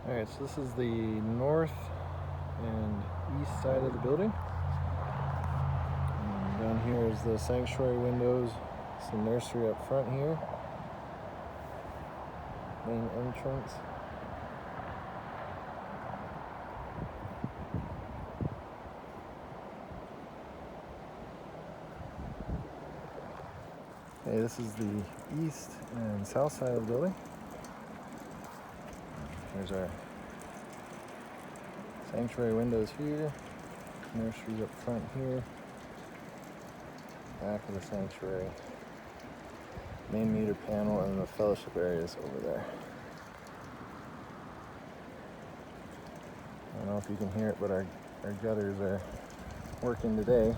Alright, so this is the north and east side of the building. And down here is the sanctuary windows, some nursery up front here, main entrance. Okay, this is the east and south side of the building. There's our sanctuary windows here, nurseries up front here, back of the sanctuary, main meter panel, and the fellowship areas over there. I don't know if you can hear it, but our gutters are working today,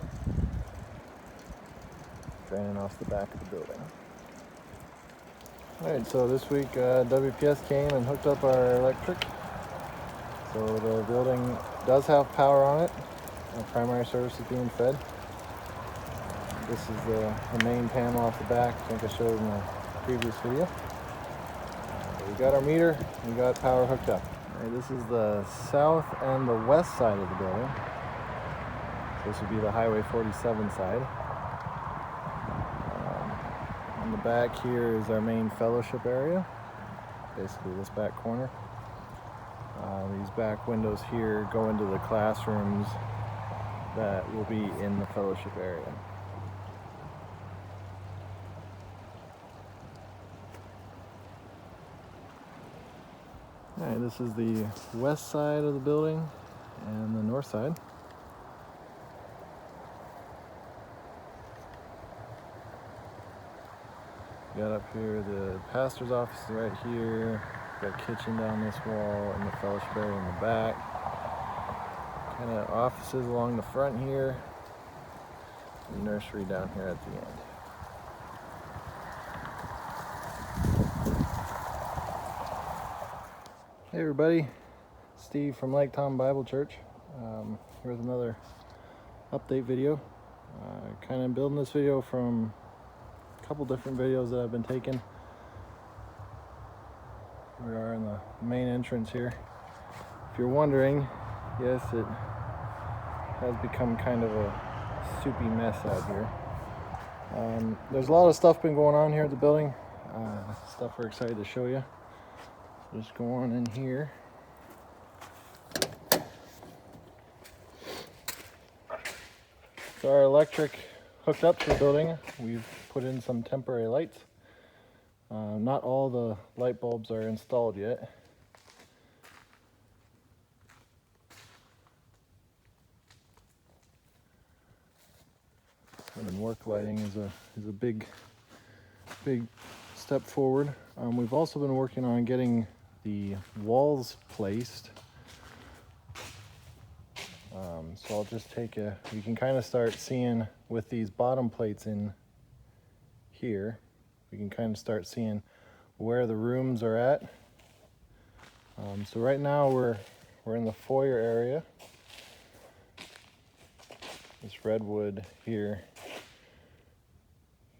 draining off the back of the building. Alright, so this week WPS came and hooked up our electric. So the building does have power on it. Our primary service is being fed. This is the main panel off the back, I think I showed in the previous video. We got our meter, we got power hooked up. Alright, this is the south and the west side of the building. So this would be the Highway 47 side. On the back here is our main fellowship area, basically this back corner. These back windows here go into the classrooms that will be in the fellowship area. Alright, this is the west side of the building and the north side. Got up here the pastor's office is right here. Got kitchen down this wall and the fellowship area in the back. Kind of offices along the front here. And nursery down here at the end. Hey everybody, Steve from Lake Tom Bible Church. Here with another update video. Kind of building this video from a couple different videos that I've been taking. We are in the main entrance here. If you're wondering, yes, it has become kind of a soupy mess out here. There's a lot of stuff been going on here at the building. Stuff we're excited to show you. Just go on in here. So our electric hooked up to the building. We've put in some temporary lights. Not all the light bulbs are installed yet. And work lighting is a big step forward. We've also been working on getting the walls placed. So I'll just you can kind of start seeing with these bottom plates in here, we can kind of start seeing where the rooms are at. So right now we're in the foyer area. This redwood here,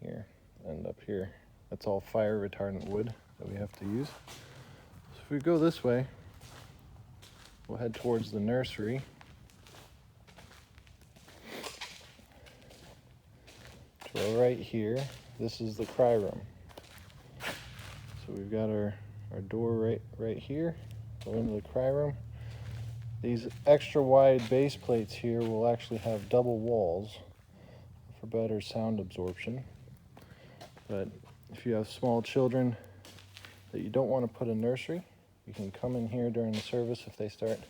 and up here. That's all fire retardant wood that we have to use. So if we go this way, we'll head towards the nursery. So right here, this is the cry room. So we've got our door right here. Go into the cry room. These extra wide base plates here will actually have double walls for better sound absorption. But if you have small children that you don't want to put in nursery, you can come in here during the service if they start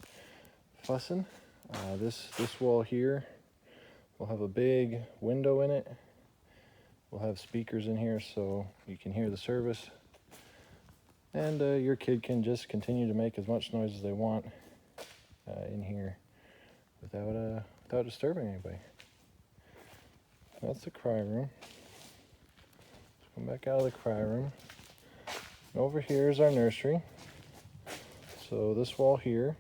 fussing. This wall here will have a big window in it. We'll have speakers in here so you can hear the service. And your kid can just continue to make as much noise as they want in here without disturbing anybody. That's the cry room. Let's come back out of the cry room. And over here is our nursery. So this wall here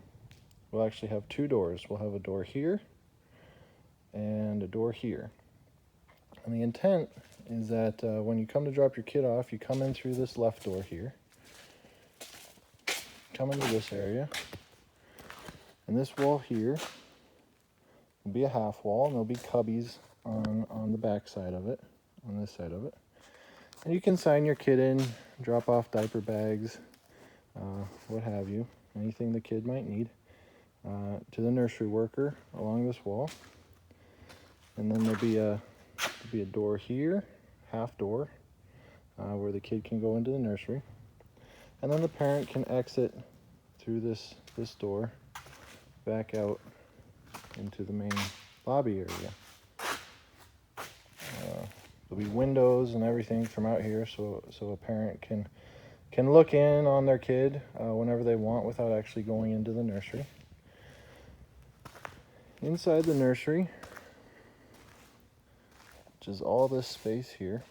will actually have two doors. We'll have a door here and a door here. And the intent is that when you come to drop your kid off, you come in through this left door here. come into this area. And this wall here will be a half wall, and there'll be cubbies on the back side of it, on this side of it. And you can sign your kid in, drop off diaper bags, what have you, anything the kid might need, to the nursery worker along this wall. And then there'll be a door here, half door, where the kid can go into the nursery. And then the parent can exit through this door back out into the main lobby area. There'll be windows and everything from out here, so a parent can look in on their kid whenever they want without actually going into the nursery. Inside the nursery, which is all this space here,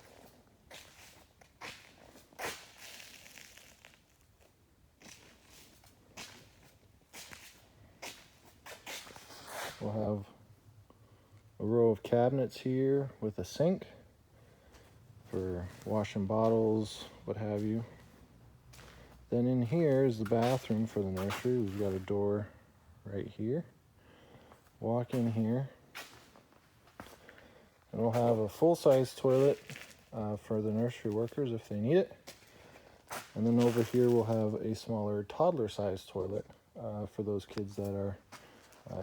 we'll have a row of cabinets here with a sink for washing bottles, what have you. Then in here is the bathroom for the nursery. We've got a door right here. Walk in here, and we'll have a full-size toilet for the nursery workers if they need it. And then over here we'll have a smaller toddler-sized toilet for those kids that are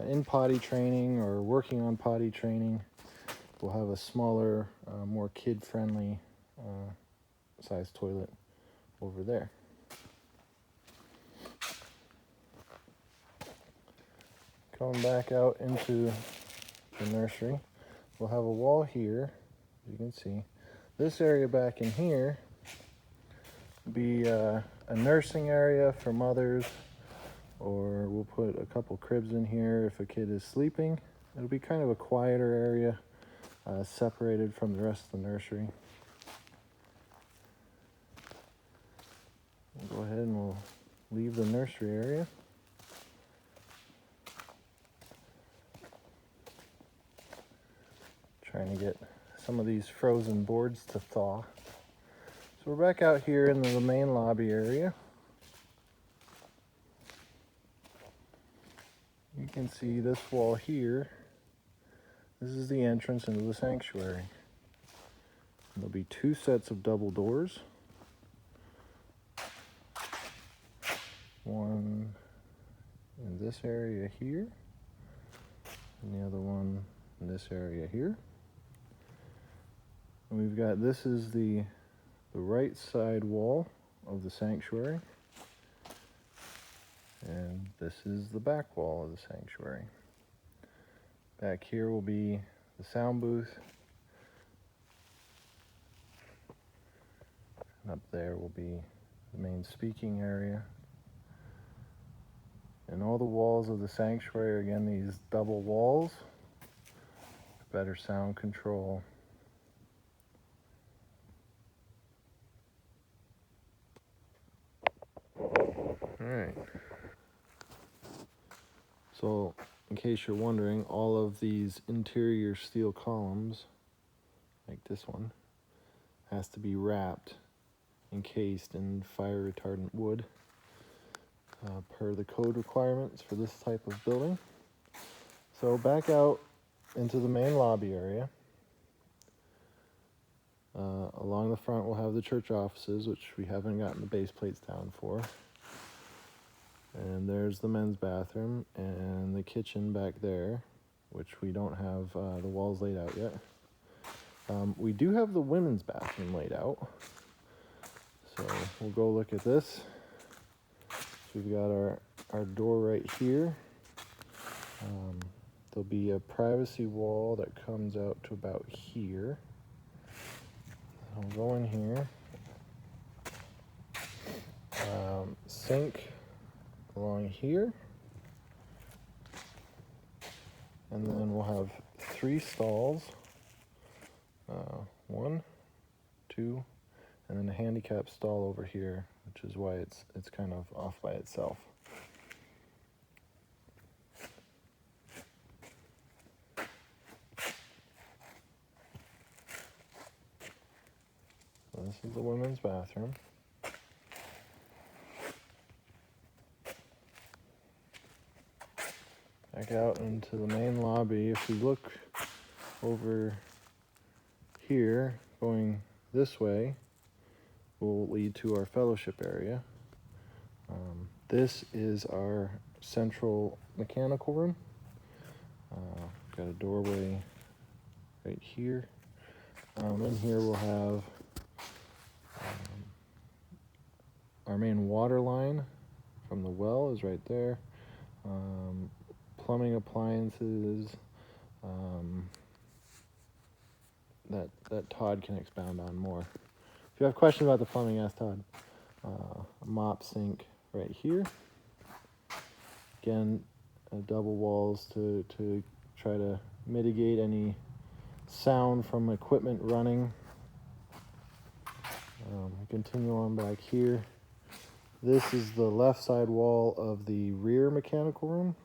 in potty training or working on potty training. We'll have a smaller, more kid-friendly sized toilet over there. Going back out into the nursery, we'll have a wall here, as you can see. This area back in here will be a nursing area for mothers, or we'll put a couple cribs in here if a kid is sleeping. It'll be kind of a quieter area, separated from the rest of the nursery. We'll go ahead and we'll leave the nursery area. Trying to get some of these frozen boards to thaw. So we're back out here in the main lobby area. You can see this wall here. This is the entrance into the sanctuary. There'll be two sets of double doors. One in this area here, and the other one in this area here. And we've got, this is the right side wall of the sanctuary, and this is the back wall of the sanctuary. Back here will be the sound booth, and up there will be the main speaking area. And all the walls of the sanctuary are, again, these double walls, better sound control. Alright. So, in case you're wondering, all of these interior steel columns, like this one, has to be wrapped, encased in fire retardant wood, per the code requirements for this type of building. So back out into the main lobby area. Along the front we'll have the church offices, which we haven't gotten the base plates down for. And there's the men's bathroom and the kitchen back there, which we don't have the walls laid out yet. We do have the women's bathroom laid out. So we'll go look at this. So we've got our door right here. There'll be a privacy wall that comes out to about here. I'll go in here. Sink along here. And then we'll have 3 stalls. 1, 2, and then a handicap stall over here, which is why it's kind of off by itself. So this is the women's bathroom. back out into the main lobby. If we look over here, going this way, will lead to our fellowship area. This is our central mechanical room. Got a doorway right here. In here we'll have our main water line from the well is right there. Plumbing appliances that Todd can expound on more. If you have questions about the plumbing, ask Todd. A mop sink right here. Again, double walls to try to mitigate any sound from equipment running. Continue on back here. This is the left side wall of the rear mechanical room.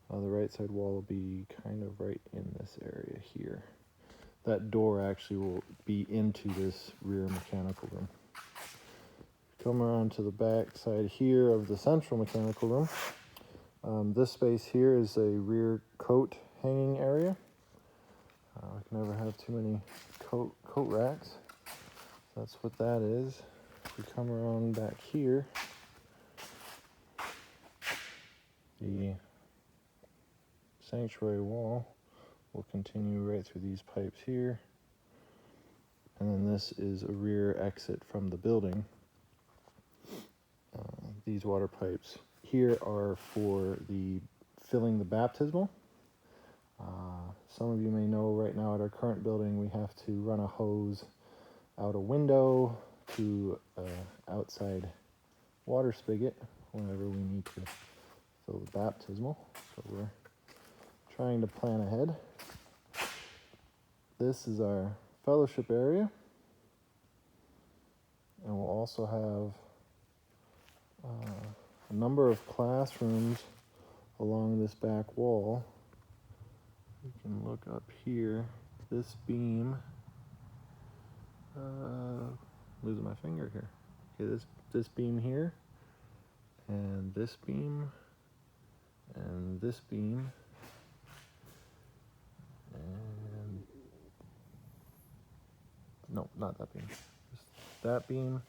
The right side wall will be kind of right in this area here. That door actually will be into this rear mechanical room. Come around to the back side here of the central mechanical room. This space here is a rear coat hanging area. I can never have too many coat racks. That's what that is. If we come around back here, the sanctuary wall will continue right through these pipes here. And then this is a rear exit from the building. These water pipes here are for the filling the baptismal. Some of you may know right now at our current building we have to run a hose out a window to outside water spigot whenever we need to fill the baptismal. So we're trying to plan ahead. This is our fellowship area, and we'll also have a number of classrooms along this back wall. You can look up here. This beam, losing my finger here. Okay, this beam here, and this beam, and this beam, and no, not that beam. Just that beam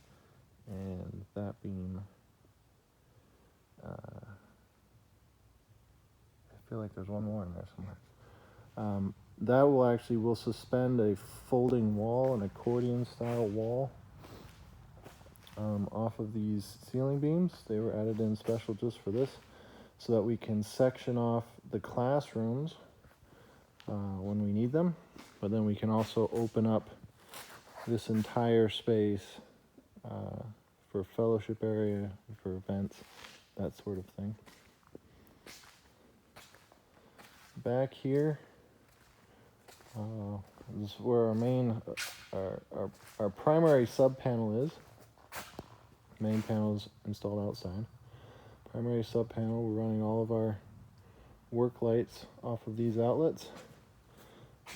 and that beam. I feel like there's one more in there somewhere. That will suspend a folding wall, an accordion style wall, off of these ceiling beams. They were added in special just for this, so that we can section off the classrooms when we need them, but then we can also open up this entire space for fellowship area, for events, that sort of thing. Back here, this is where our main, our primary sub panel is. Main panel is installed outside. Primary sub panel, we're running all of our work lights off of these outlets.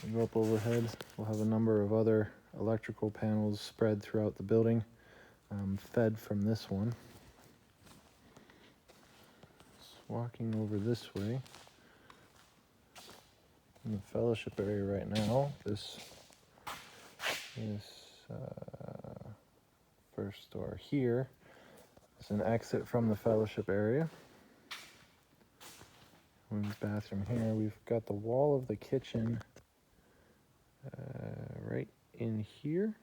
We go up overhead, we'll have a number of other electrical panels spread throughout the building, fed from this one. Just walking over this way, in the fellowship area right now, this first door here is an exit from the fellowship area. Women's bathroom here. We've got the wall of the kitchen right in here.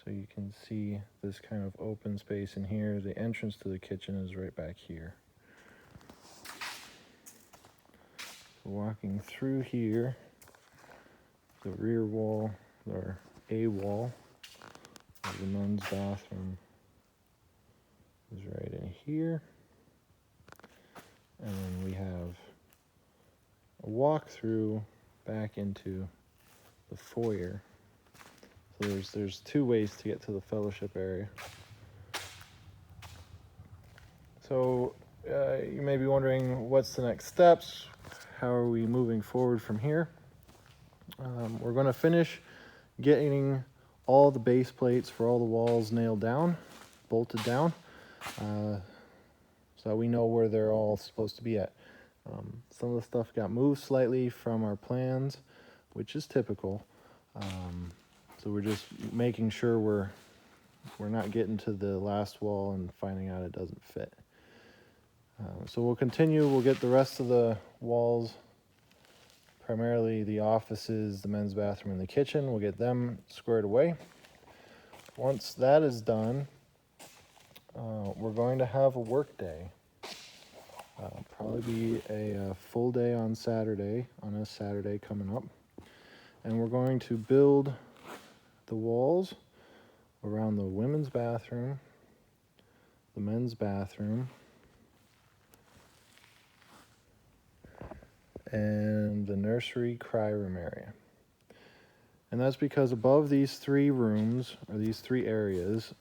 So you can see this kind of open space in here. The entrance to the kitchen is right back here. So walking through here, the rear wall, or a wall of the men's bathroom is right in here. And then we have a walk-through back into the foyer. So there's two ways to get to the fellowship area. So you may be wondering, what's the next steps? How are we moving forward from here? We're going to finish getting all the base plates for all the walls nailed down, bolted down, so that we know where they're all supposed to be at. Some of the stuff got moved slightly from our plans, which is typical. So we're just making sure we're not getting to the last wall and finding out it doesn't fit. So we'll continue. We'll get the rest of the walls, primarily the offices, the men's bathroom, and the kitchen. We'll get them squared away. Once that is done, we're going to have a work day. Probably be a full day on Saturday, on a Saturday coming up. And we're going to build the walls around the women's bathroom, the men's bathroom, and the nursery cry room area. And that's because above these three rooms, or these three areas,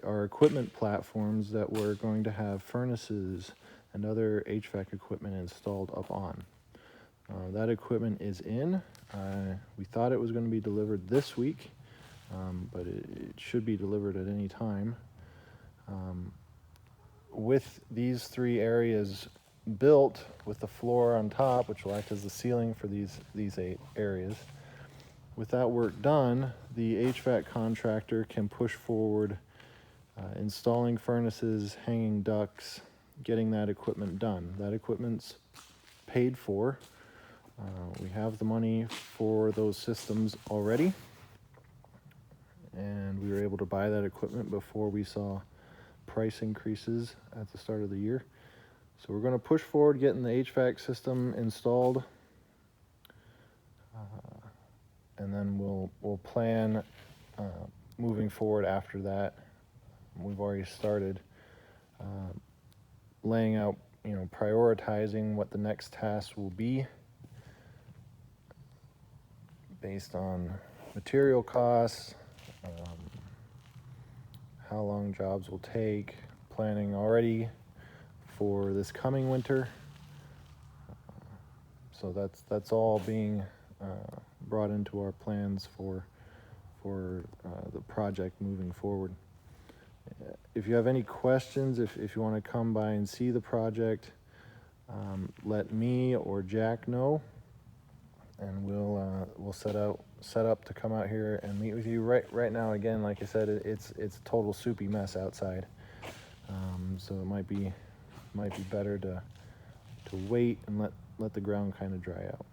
are equipment platforms that we're going to have furnaces and other HVAC equipment installed up on. That equipment is in. We thought it was going to be delivered this week, but it should be delivered at any time. With these three areas built, with the floor on top, which will act as the ceiling for these 8 areas, with that work done, the HVAC contractor can push forward installing furnaces, hanging ducts, getting that equipment done. That equipment's paid for. We have the money for those systems already, and we were able to buy that equipment before we saw price increases at the start of the year. So we're going to push forward getting the HVAC system installed, and then we'll plan moving forward after that. We've already started laying out, prioritizing what the next tasks will be based on material costs, how long jobs will take, planning already for this coming winter. So that's all being brought into our plans for the project moving forward. If you have any questions, if you want to come by and see the project, let me or Jack know, and we'll set up to come out here and meet with you. Right now, again, like I said, it's a total soupy mess outside, so it might be better to wait and let the ground kind of dry out.